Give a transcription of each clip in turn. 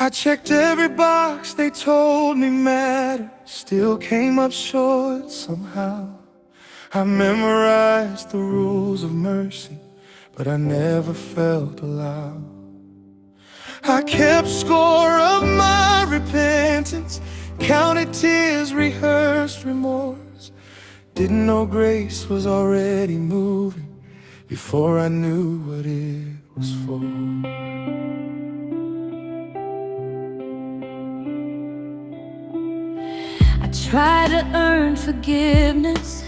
I checked every box they told me mattered, still came up short somehow. I memorized the rules of mercy, but I never felt allowed. I kept score of my repentance, counted tears, rehearsed remorse. Didn't know grace was already moving before I knew what it was for. I tried to earn forgiveness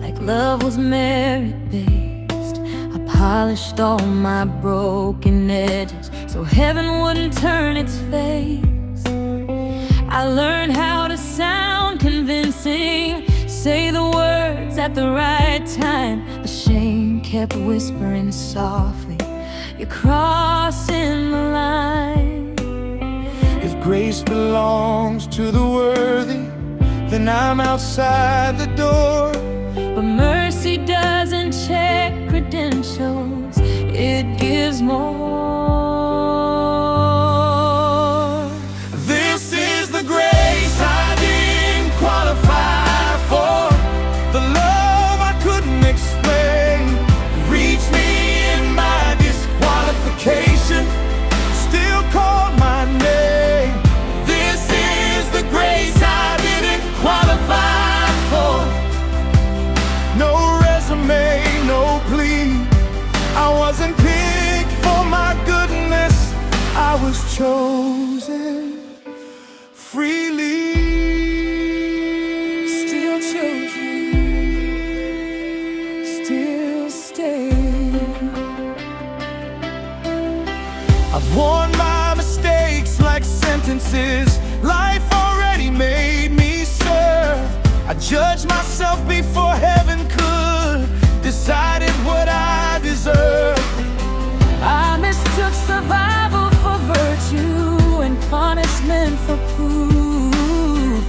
like love was merit-based. I polished all my broken edges so heaven wouldn't turn its face. I learned how to sound convincing, say the words at the right time. The shame kept whispering softly, "You're crossing the line." If grace belongs to the worthy, then I'm outside the door. But mercy doesn't check credentials, it gives more. This is the grace I didn't qualify for, the love I couldn't explain. Reached me in my disqualification, still called my name. This is the grace I didn't qualify for. No resume, no plea. I wasn't picked for my goodness, I was chosen freely. Still chosen, still stay. I've worn my mistakes like sentences life already made me serve. I judged myself before heaven could, decided what I deserved. I mistook survival for virtue and punishment for proof.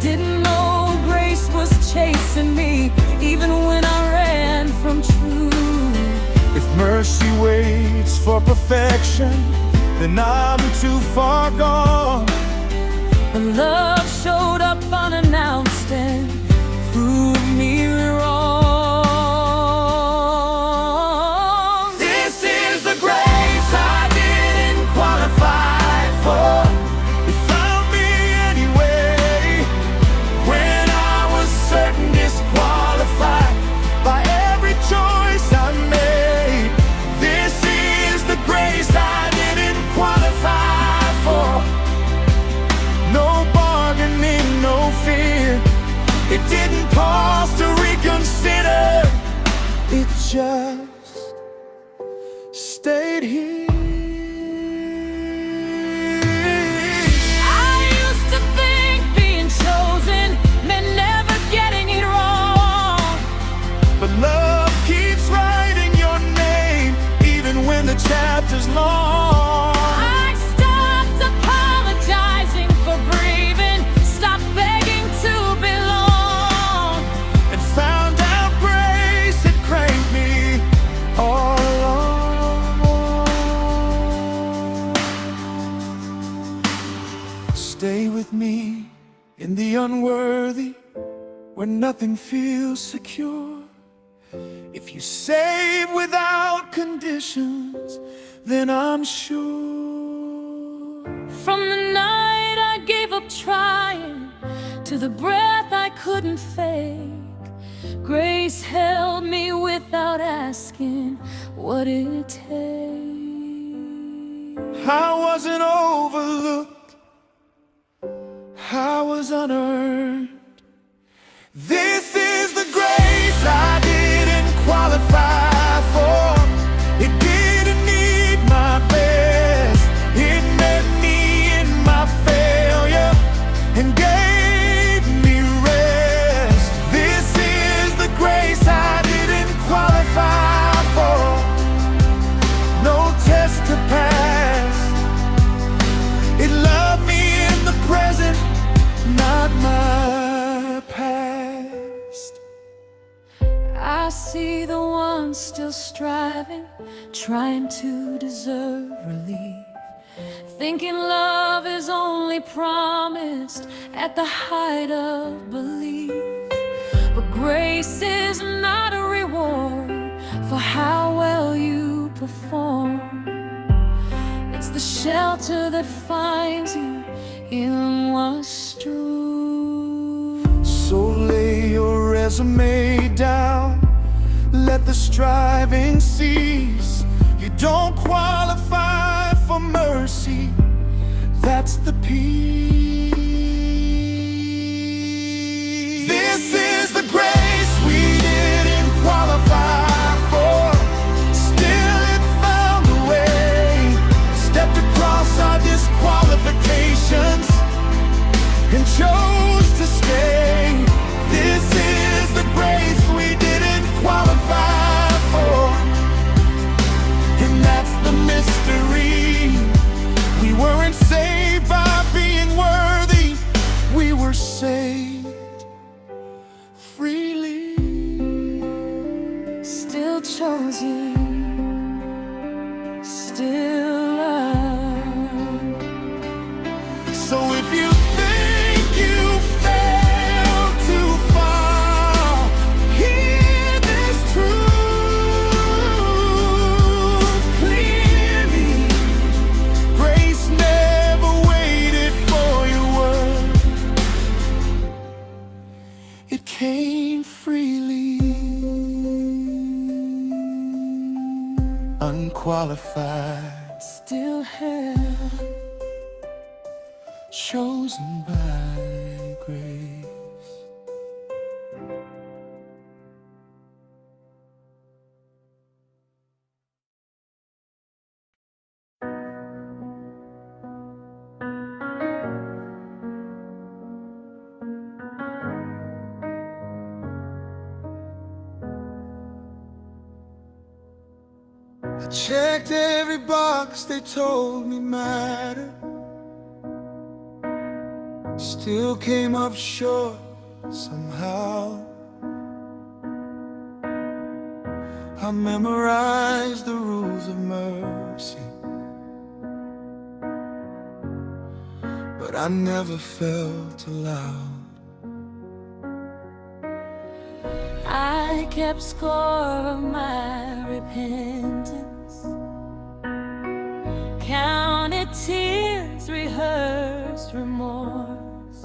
Didn't know grace was chasing me even when I ran from truth. If mercy waits for perfection, then I'm too far gone. But love showed up unannounced and proved me wrong. This is the grace I didn't qualify for. It found me anyway, when I was certain disqualified by every choice I made. This is the grace I didn't qualify for. No bargaining, no fear. It didn't pause to reconsider. It just stayed here. I used to think being chosen meant never getting it wrong. But love keeps writing your name, even when the chapter's long. I stopped apologizing for breathing, stopped begging to belong. And found out grace had cranked me all along. Stay with me in the unworthy, where nothing feels secure. If you save without conditions, then I'm sure. From the night I gave up trying to the breath I couldn't fake, grace held me without asking what it takes. I wasn't overlooked, I was unearned. This is the grace I didn't qualify for. It didn't need my best, it met me in my failure and gave me rest. This is the grace I didn't qualify for. No test to pass. It loved me in the present, not my past. I see the one still striving, trying to deserve relief. thinking love is only promised at the height of belief. But grace is not a reward for how well you perform. It's the shelter that finds you in what's true. So lay your resume down, let the striving cease. You don't qualify for mercy, that's the peace. This is the grace we didn't qualify for. Still it found a way, stepped across our disqualifications and chose to stay. This is the grace we didn't qualify for, and that's the mystery. We weren't saved by being worthy, we were saved freely. Still chose you, still loved. So if you think you fell too far, hear this truth clearly. Grace never waited for your word, it came freely. Unqualified, Still held, chosen by grace. I checked every box they told me mattered, still came up short somehow. I memorized the rules of mercy, but I never felt allowed. I kept score of my repentance, counted tears, rehearsed remorse.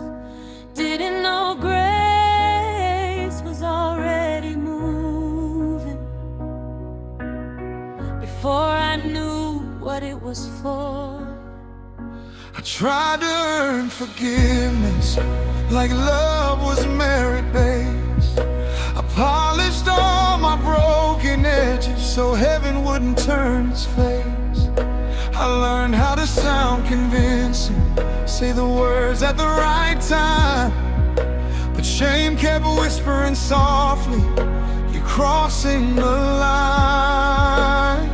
Didn't know grace was already moving before I knew what it was for. I tried to earn forgiveness like love was merit-based. I polished all my broken edges so heaven wouldn't turn its face. I learned how to sound convincing, say the words at the right time, but shame kept whispering softly, you're crossing the line.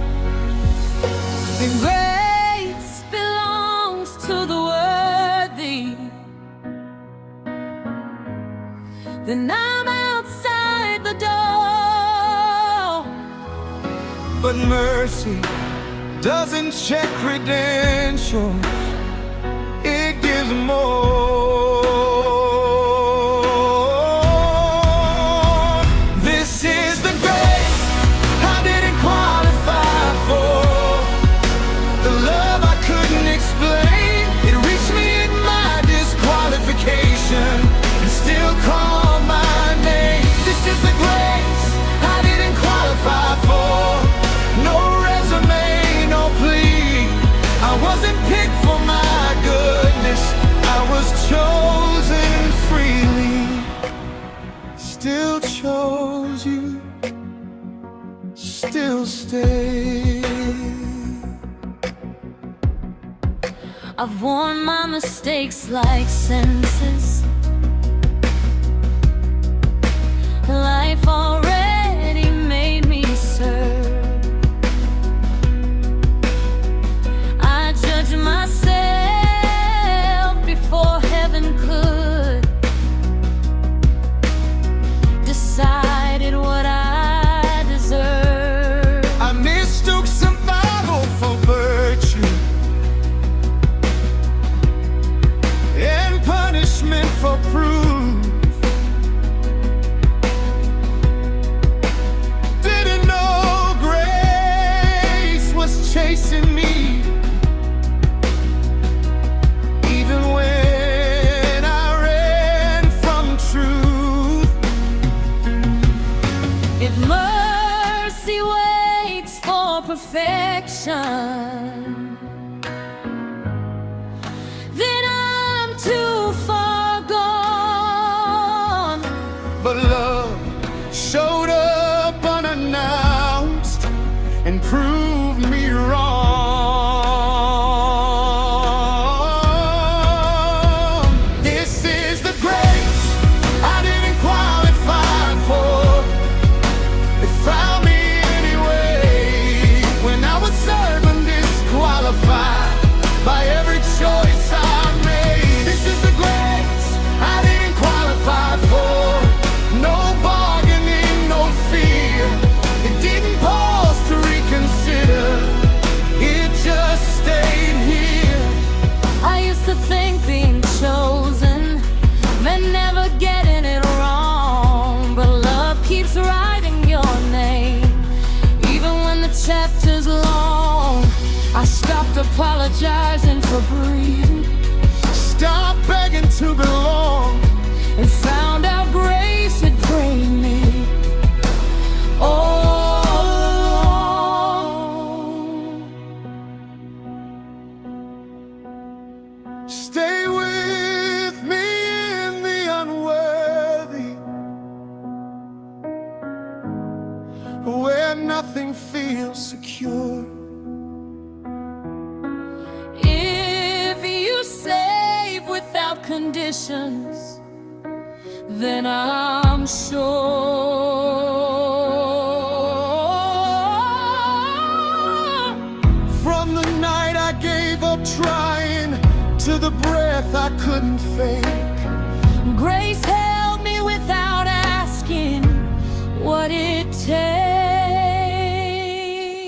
And grace belongs to the worthy. Then I'm outside the door. But mercy doesn't check credentials, it gives more. This is the grace I didn't qualify for, the love I couldn't explain. It reached me in my disqualification and still called my name. This is the grace I didn't qualify for. No resume, no plea. I wasn't picked for my goodness, I was chosen freely. Still chose you, still stay. I've worn my mistakes like sentences. Life already made me serve. I judge myself before heaven could. Decided what I deserve. I mistook survival for virtue, but love showed up unannounced and proved me wrong. This is the grace I didn't qualify for. It found me anyway when I was certain disqualified by every choice I made. This is the grace I didn't qualify for. No bargaining, no fear. It didn't pause to reconsider. It just stayed here. I used to think being chosen meant never getting it wrong, but love keeps writing your name even when the chapter's long. I stopped apologizing for breathing, Stop begging to belong. and found out grace had freed me all along. Stay with me in the unworthy, where nothing feels secure. If you save without conditions, then I'm sure From the night I gave up trying to the breath I couldn't fake, grace held me without asking what it takes.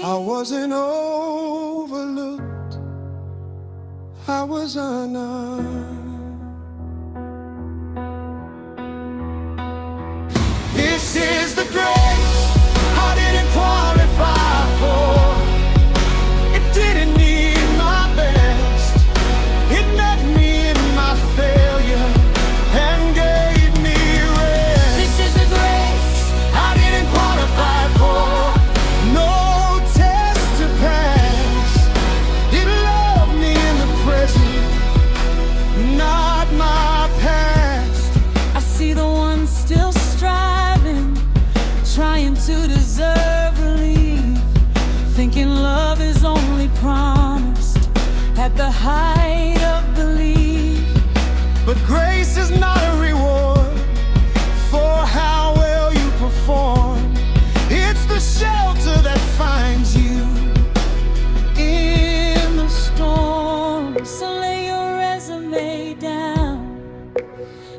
I wasn't overlooked, I was unearned. This is the grace I didn't qualify for. It didn't need my best. It met me in my failure and gave me rest. This is the grace I didn't qualify for. No test to pass. It loved me in the present, not my past. I see the one still striving, trying to deserve relief, thinking love is only promised at the height of belief. But grace is not a reward for how well you perform. It's the shelter that finds you in the storm. So lay your resume down,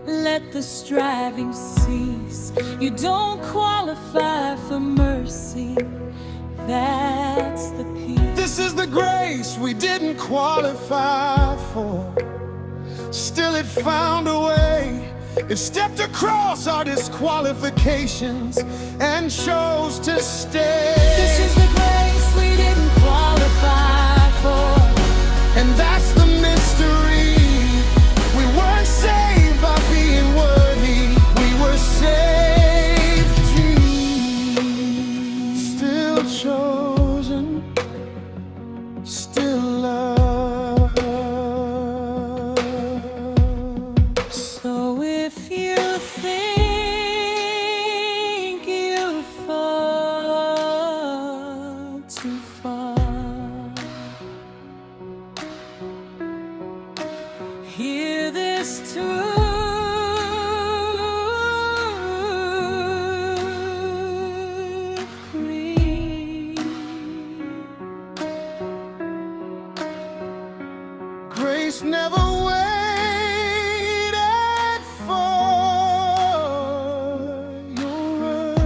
let the striving cease. You don't qualify for mercy, that's the peace. This is the grace we didn't qualify for. Still it found a way. It stepped across our disqualifications and chose to stay. This is the grace we didn't qualify for. And that's the mystery. We weren't saved by being worthy. We were saved to still chosen, still loved. So if you think you fall too far, hear this truth, grieve. Grace never waited for your worth.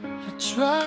I tried.